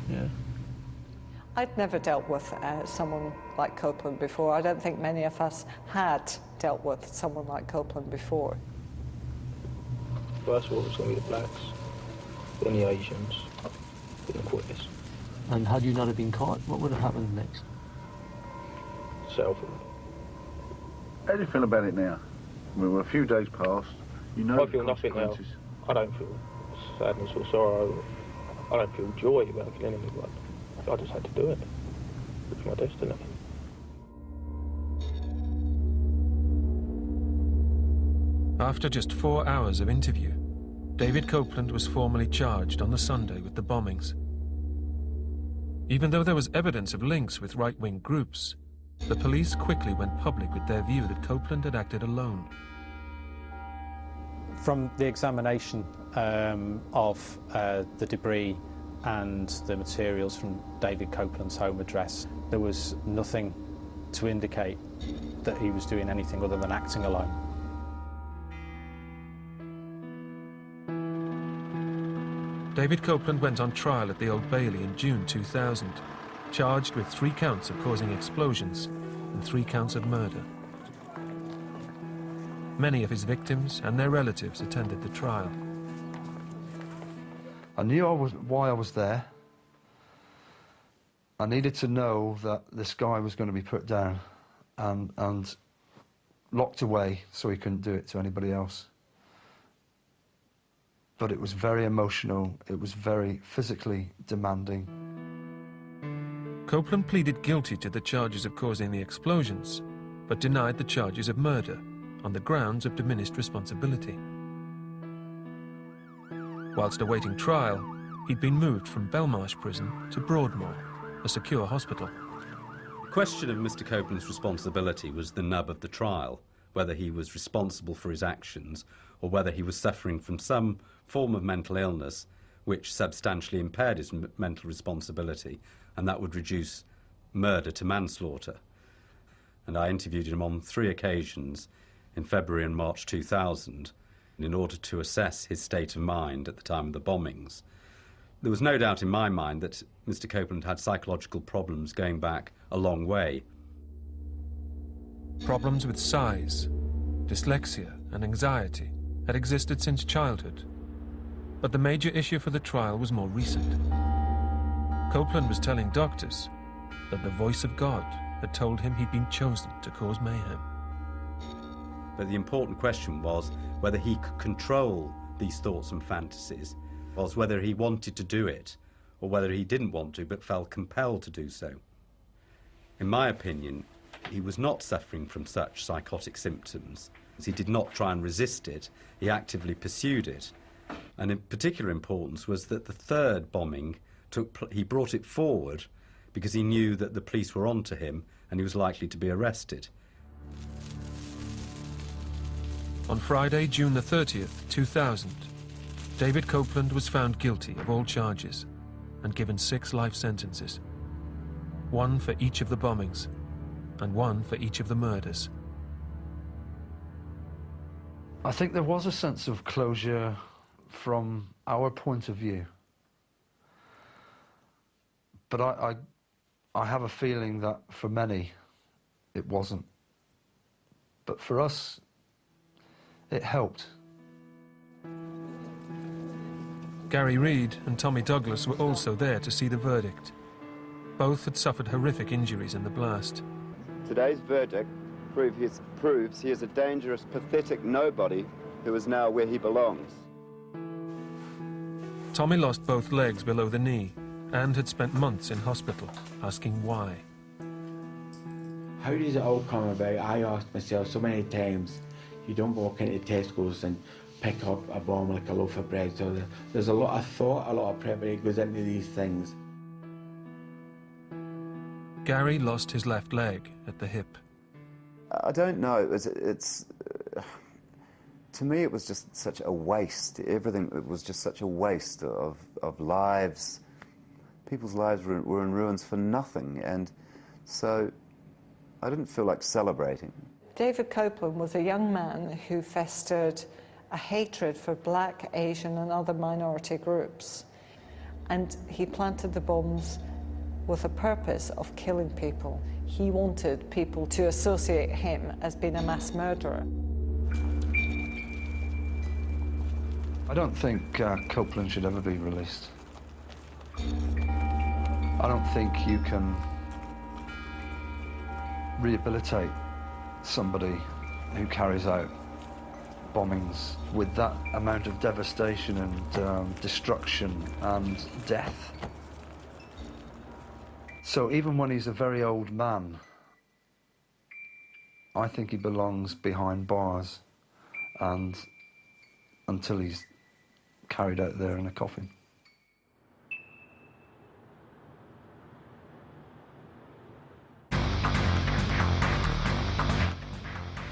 Yeah. I'd never dealt with someone like Copeland before. I don't think many of us had dealt with someone like Copeland before. First of all, it was going to be the blacks, then the Asians, then the queers. And had you not have been caught, what would have happened next? Self-rule. How do you feel about it now? We're a few days past. You know, I feel nothing now. I don't feel sadness or sorrow. I don't feel joy about killing anyone. I just had to do it. It's my destiny. After just 4 hours of interview, David Copeland was formally charged on the Sunday with the bombings. Even though there was evidence of links with right-wing groups, the police quickly went public with their view that Copeland had acted alone. From the examination of the debris and the materials from David Copeland's home address, there was nothing to indicate that he was doing anything other than acting alone. David Copeland went on trial at the Old Bailey in June 2000, charged with 3 counts of causing explosions and 3 counts of murder. Many of his victims and their relatives attended the trial. I knew why I was there. I needed to know that this guy was going to be put down and locked away so he couldn't do it to anybody else. But it was very emotional, it was very physically demanding. Copeland pleaded guilty to the charges of causing the explosions, but denied the charges of murder on the grounds of diminished responsibility. Whilst awaiting trial, he'd been moved from Belmarsh prison to Broadmoor, a secure hospital. The question of Mr. Copeland's responsibility was the nub of the trial, whether he was responsible for his actions or whether he was suffering from some form of mental illness which substantially impaired his mental responsibility, and that would reduce murder to manslaughter. And I interviewed him on 3 occasions in February and March 2000 in order to assess his state of mind at the time of the bombings. There was no doubt in my mind that Mr. Copeland had psychological problems going back a long way. Problems with size, dyslexia and anxiety had existed since childhood, but the major issue for the trial was more recent. Copeland was telling doctors that the voice of God had told him he'd been chosen to cause mayhem. But the important question was whether he could control these thoughts and fantasies, was whether he wanted to do it, or whether he didn't want to but felt compelled to do so. In my opinion, he was not suffering from such psychotic symptoms. He did not try and resist it, he actively pursued it. And in particular importance was that the 3rd bombing, he brought it forward because he knew that the police were onto him and he was likely to be arrested. On Friday, June the 30th, 2000, David Copeland was found guilty of all charges and given 6 life sentences, 1 for each of the bombings and 1 for each of the murders. I think there was a sense of closure from our point of view. But I have a feeling that for many, it wasn't. But for us, it helped. Gary Reid and Tommy Douglas were also there to see the verdict. Both had suffered horrific injuries in the blast. Today's verdict proves he is a dangerous, pathetic nobody who is now where he belongs. Tommy lost both legs below the knee and had spent months in hospital, asking why. How did it all come about? I asked myself so many times. You don't walk into Tesco's and pick up a bomb like a loaf of bread. So there's a lot of thought, a lot of preparation goes into these things. Gary lost his left leg at the hip. I don't know. To me, it was just such a waste. Everything, it was just such a waste of lives. People's lives were in ruins for nothing, and so I didn't feel like celebrating. David Copeland was a young man who festered a hatred for black, Asian and other minority groups. And he planted the bombs with a purpose of killing people. He wanted people to associate him as being a mass murderer. I don't think Copeland should ever be released. I don't think you can rehabilitate somebody who carries out bombings with that amount of devastation and destruction and death. So even when he's a very old man, I think he belongs behind bars and until he's carried out there in a coffin.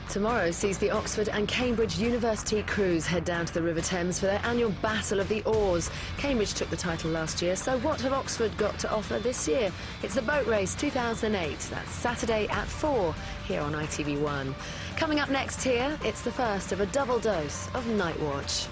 Tomorrow sees the Oxford and Cambridge University crews head down to the River Thames for their annual Battle of the Oars. Cambridge took the title last year, so what have Oxford got to offer this year? It's the Boat Race 2008. That's Saturday at 4 here on ITV1. Coming up next here, it's the first of a double dose of Night Watch.